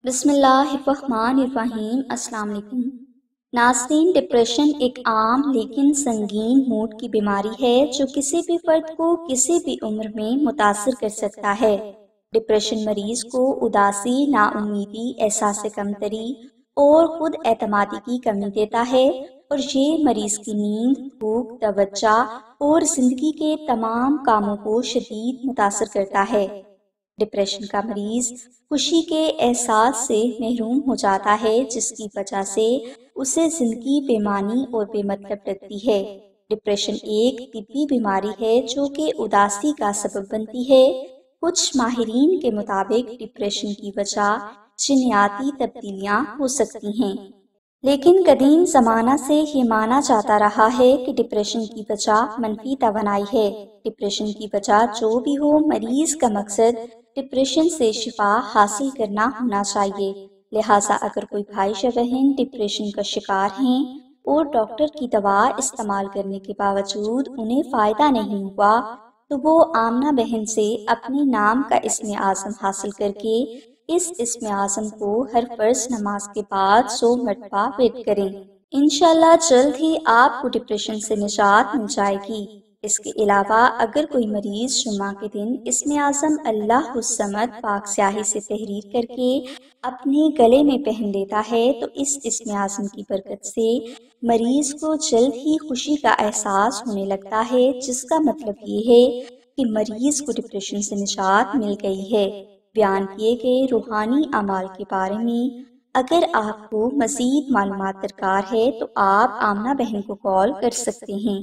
بسم اللہ الرحمن الرحیم۔ السلام علیکم ناظرین، ڈپریشن ایک عام لیکن سنگین موڈ کی بیماری ہے جو کسی بھی فرد کو کسی بھی عمر میں متاثر کر سکتا ہے۔ ڈپریشن مریض کو اداسی، نا امیدی، احساس کمتری اور خود اعتمادی کی کمی دیتا ہے، اور یہ مریض کی نیند، بھوک، توجہ اور زندگی کے تمام کاموں کو شدید متاثر کرتا ہے۔ ڈپریشن کا مریض خوشی کے احساس سے محروم ہو جاتا ہے، جس کی وجہ سے اسے زندگی بے معنی اور بے مطلب لگتی ہے۔ ڈپریشن ایک طبی بیماری ہے جو کہ اداسی کا سبب بنتی ہے۔ کچھ ماہرین کے مطابق ڈپریشن کی وجہ جینیاتی تبدیلیاں ہو سکتی ہیں، لیکن قدیم زمانہ سے یہ مانا جاتا رہا ہے کہ ڈپریشن کی وجہ منفی توانائی ہے۔ ڈپریشن کی وجہ جو بھی ہو، مریض کا مقصد ڈپریشن سے شفا حاصل کرنا ہونا چاہیے۔ لہٰذا اگر کوئی بھائی یا بہن ڈپریشن کا شکار ہیں اور ڈاکٹر کی دوا استعمال کرنے کے باوجود انہیں فائدہ نہیں ہوا، تو وہ آمنہ بہن سے اپنے نام کا اسم اعظم حاصل کر کے اس اسم اعظم کو ہر فرض نماز کے بعد 100 مرتبہ ریڈ کریں۔ انشاءاللہ جلد ہی آپ کو ڈپریشن سے نجات مل جائے گی۔ اس کے علاوہ اگر کوئی مریض جمعہ کے دن اسم اعظم اللہ الصمد پاک سیاہی سے تحریر کر کے اپنے گلے میں پہن لیتا ہے تو اس اسم اعظم کی برکت سے مریض کو جلد ہی خوشی کا احساس ہونے لگتا ہے، جس کا مطلب یہ ہے کہ مریض کو ڈپریشن سے نجات مل گئی ہے۔ بیان کیے گئے روحانی اعمال کے بارے میں اگر آپ کو مزید معلومات درکار ہے تو آپ آمنہ بہن کو کال کر سکتے ہیں۔